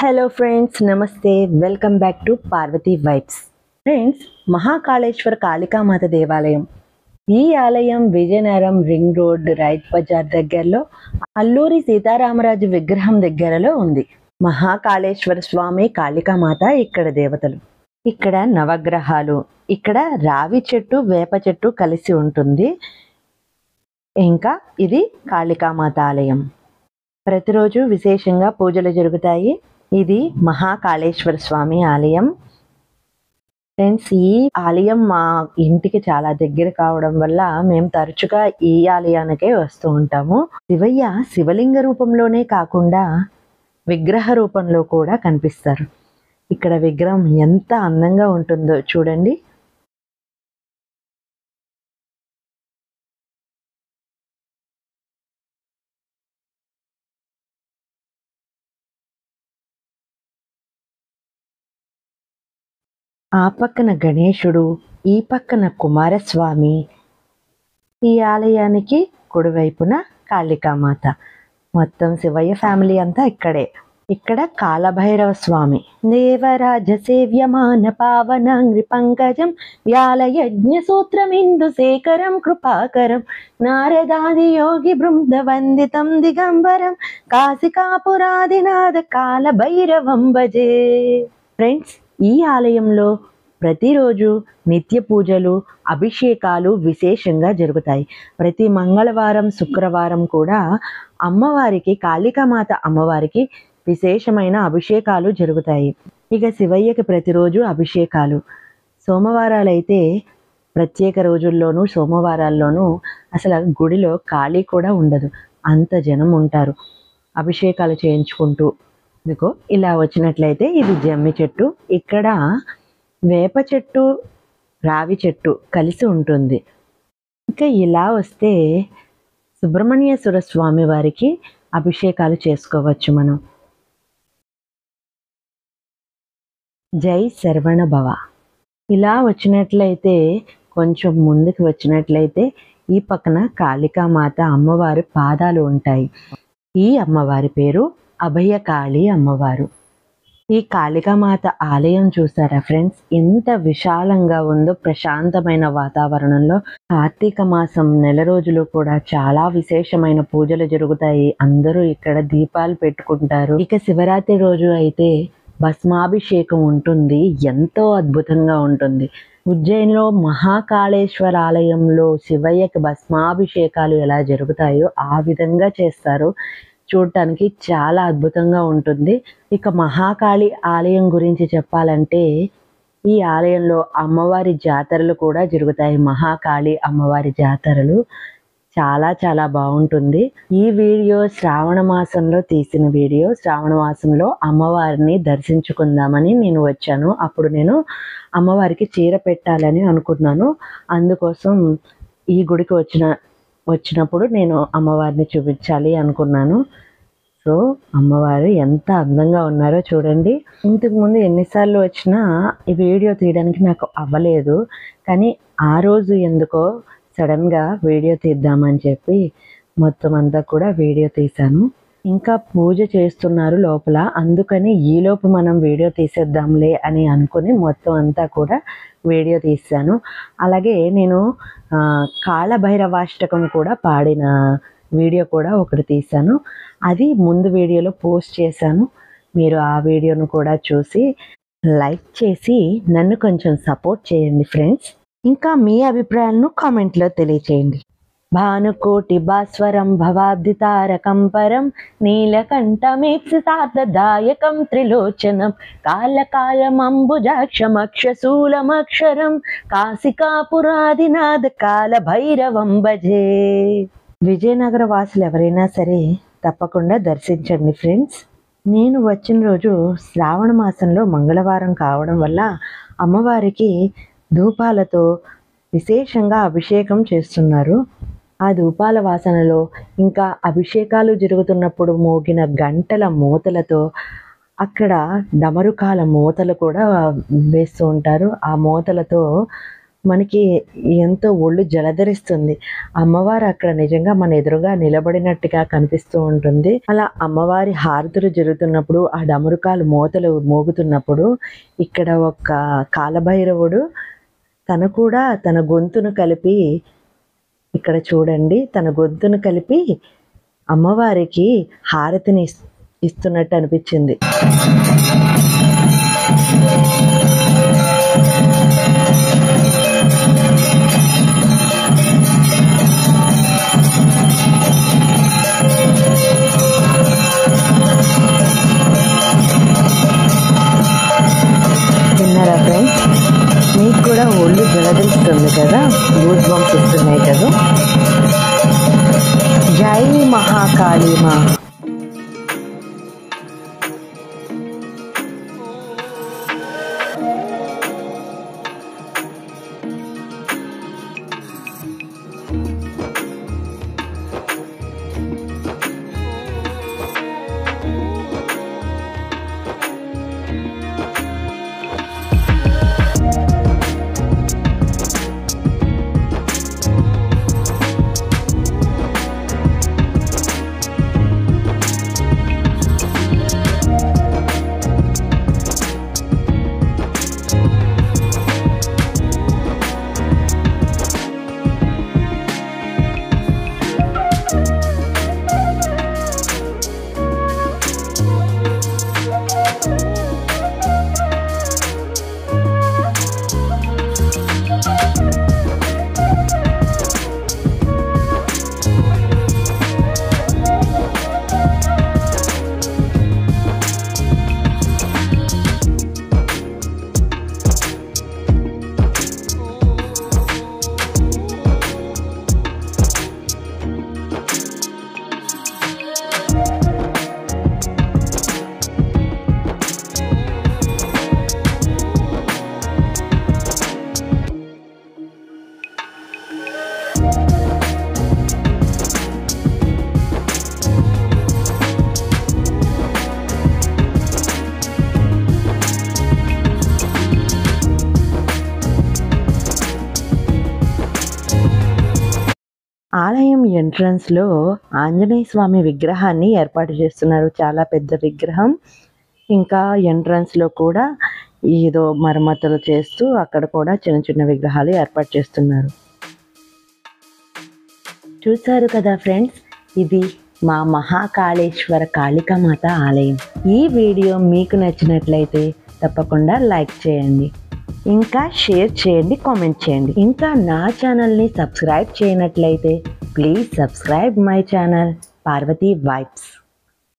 Hello friends, నమస్తే. Welcome back to Parvati vibes. Friends, Mahakaleshwara Kalikamata దేవాలయం. ఈ ఆలయం విజయనగరం రింగ్ రోడ్ రైత్ బజార్ దగ్గరలో అల్లూరి సీతారామరాజు విగ్రహం దగ్గరలో ఉంది. మహాకాళేశ్వర స్వామి, కాళికామాత ఇక్కడ దేవతలు. ఇక్కడ నవగ్రహాలు, ఇక్కడ రావి చెట్టు, వేప చెట్టు కలిసి ఉంటుంది. ఇంకా ఇది కాళికామాత ఆలయం. ప్రతిరోజు విశేషంగా పూజలు జరుగుతాయి. ఇది మహాకాళేశ్వర స్వామి ఆలయం. ఫ్రెండ్స్, ఈ ఆలయం మా ఇంటికి చాలా దగ్గర కావడం వల్ల మేము తరచుగా ఈ ఆలయానికే వస్తూ ఉంటాము. శివయ్య శివలింగ రూపంలోనే కాకుండా విగ్రహ రూపంలో కూడా కనిపిస్తారు. ఇక్కడ విగ్రహం ఎంత అందంగా ఉంటుందో చూడండి. ఆ పక్కన గణేశుడు, ఈ పక్కన కుమారస్వామి. ఈ ఆలయానికి కుడివైపున కాళికామాత. మొత్తం శివయ్య ఫ్యామిలీ అంతా ఇక్కడే. ఇక్కడ కాలభైరవ స్వామి. దేవరాజ సేవ్యమాన పావనాంగ్రి పంకజం వ్యాలయజ్ఞ సూత్రమిందు శేఖరం కృపాకరం నారదాది యోగి బృంద వందితం దిగంబరం కాశికాపురాదినాథ కాలభైరవం భజే. ఫ్రెండ్స్, ఈ ఆలయంలో ప్రతిరోజు నిత్య పూజలు, అభిషేకాలు విశేషంగా జరుగుతాయి. ప్రతి మంగళవారం, శుక్రవారం కూడా అమ్మవారికి, కాళికామాత అమ్మవారికి విశేషమైన అభిషేకాలు జరుగుతాయి. ఇక శివయ్యకి ప్రతిరోజు అభిషేకాలు. సోమవారాలైతే ప్రత్యేక రోజుల్లోనూ, సోమవారాల్లోనూ అసలు గుడిలో ఖాళీ కూడా ఉండదు, అంత జనం ఉంటారు అభిషేకాలు చేయించుకుంటూ. మీకు ఇలా వచ్చినట్లయితే ఇది జమ్మి చెట్టు. ఇక్కడ వేప చెట్టు, రావి చెట్టు కలిసి ఉంటుంది. ఇంకా ఇలా వస్తే సుబ్రహ్మణ్యేశ్వర స్వామి వారికి అభిషేకాలు చేసుకోవచ్చు మనం. జై శరవణ భవ. ఇలా వచ్చినట్లయితే, కొంచెం ముందుకు వచ్చినట్లయితే ఈ పక్కన కాళికామాత అమ్మవారి పాదాలు ఉంటాయి. ఈ అమ్మవారి పేరు అభయకాళి అమ్మవారు. ఈ కాళికామాత ఆలయం చూసారా ఫ్రెండ్స్, ఎంత విశాలంగా ఉందో. ప్రశాంతమైన వాతావరణంలో కార్తీక మాసం నెల రోజులు కూడా చాలా విశేషమైన పూజలు జరుగుతాయి. అందరూ ఇక్కడ దీపాలు పెట్టుకుంటారు. ఇక శివరాత్రి రోజు అయితే భస్మాభిషేకం ఉంటుంది. ఎంతో అద్భుతంగా ఉంటుంది. ఉజ్జయినిలో మహాకాళేశ్వర ఆలయంలో శివయ్యకి భస్మాభిషేకాలు ఎలా జరుగుతాయో ఆ విధంగా చేస్తారు. చూడటానికి చాలా అద్భుతంగా ఉంటుంది. ఇక మహాకాళి ఆలయం గురించి చెప్పాలంటే, ఈ ఆలయంలో అమ్మవారి జాతరలు కూడా జరుగుతాయి. మహాకాళి అమ్మవారి జాతరలు చాలా చాలా బాగుంటుంది. ఈ వీడియో శ్రావణ మాసంలో తీసిన వీడియో. శ్రావణ మాసంలో అమ్మవారిని దర్శించుకుందామని నేను వచ్చాను. అప్పుడు నేను అమ్మవారికి చీర పెట్టాలని అనుకున్నాను. అందుకోసం ఈ గుడికి వచ్చినప్పుడు నేను అమ్మవారిని చూపించాలి అనుకున్నాను. సో అమ్మవారు ఎంత అందంగా ఉన్నారో చూడండి. ఇంతకుముందు ఎన్నిసార్లు వచ్చినా ఈ వీడియో తీయడానికి నాకు అవ్వలేదు. కానీ ఆ రోజు ఎందుకో సడన్గా వీడియో తీద్దామని చెప్పి మొత్తం అంతా కూడా వీడియో తీశాను. ఇంకా పూజ చేస్తున్నారు లోపల, అందుకని ఈలోపు మనం వీడియో తీసేద్దాంలే అని అనుకుని మొత్తం అంతా కూడా వీడియో తీశాను. అలాగే నేను కాళభైరవాష్టకం కూడా పాడిన వీడియో కూడా ఒకటి తీశాను. అది ముందు వీడియోలో పోస్ట్ చేశాను. మీరు ఆ వీడియోను కూడా చూసి లైక్ చేసి నన్ను కొంచెం సపోర్ట్ చేయండి ఫ్రెండ్స్. ఇంకా మీ అభిప్రాయాలను కామెంట్లో తెలియచేయండి. భానుకోటి భాస్వరం భవాబ్ది తారకం పరం నీలకంఠమేప్సితార్థదాయకం త్రిలోచనం కాలకాలమంబుజాక్షమక్షశూలమక్షరం కాశికాపురాదినాథ కాలభైరవం భజే. విజయనగర వాసులు ఎవరైనా సరే తప్పకుండా దర్శించండి ఫ్రెండ్స్. నేను వచ్చిన రోజు శ్రావణ మాసంలో మంగళవారం కావడం వల్ల అమ్మవారికి ధూపాలతో విశేషంగా అభిషేకం చేస్తున్నారు. ఆ ధూపాల వాసనలో, ఇంకా అభిషేకాలు జరుగుతున్నప్పుడు మోగిన గంటల మూతలతో, అక్కడ డమరుకాల మూతలు కూడా వేస్తూ ఉంటారు. ఆ మూతలతో మనకి ఎంతో ఒళ్ళు జలధరిస్తుంది. అమ్మవారు అక్కడ నిజంగా మన ఎదురుగా నిలబడినట్టుగా కనిపిస్తూ ఉంటుంది. అలా అమ్మవారి హారతులు జరుగుతున్నప్పుడు, ఆ డమరుకాలు మోతలు మోగుతున్నప్పుడు ఇక్కడ ఒక కాలభైరవుడు తను కూడా తన గొంతును కలిపి, ఇక్కడ చూడండి, తన గొంతును కలిపి అమ్మవారికి హారతిని ఇస్తున్నట్టు అనిపించింది. విన్నారా ఫ్రెండ్స్? మీకు కూడా ఒళ్ళు జలదరిస్తుంది కదా, గూస్ బంప్స్ ఇస్తున్నాయి కదా. జై మహాకాళీమా. ఆలయం ఎంట్రన్స్లో ఆంజనేయ స్వామి విగ్రహాన్ని ఏర్పాటు చేస్తున్నారు. చాలా పెద్ద విగ్రహం. ఇంకా ఎంట్రన్స్లో కూడా ఏదో మరమ్మతులు చేస్తూ అక్కడ కూడా చిన్న చిన్న విగ్రహాలు ఏర్పాటు చేస్తున్నారు. చూశారు కదా ఫ్రెండ్స్, ఇది మా మహాకాళేశ్వర కాళికామాత ఆలయం. ఈ వీడియో మీకు నచ్చినట్లయితే తప్పకుండా లైక్ చేయండి, ఇంకా షేర్ చేయండి, కామెంట్ చేయండి. ఇంకా నా ఛానల్ని సబ్స్క్రైబ్ చేయనట్లయితే please subscribe my channel Parvathi vibes.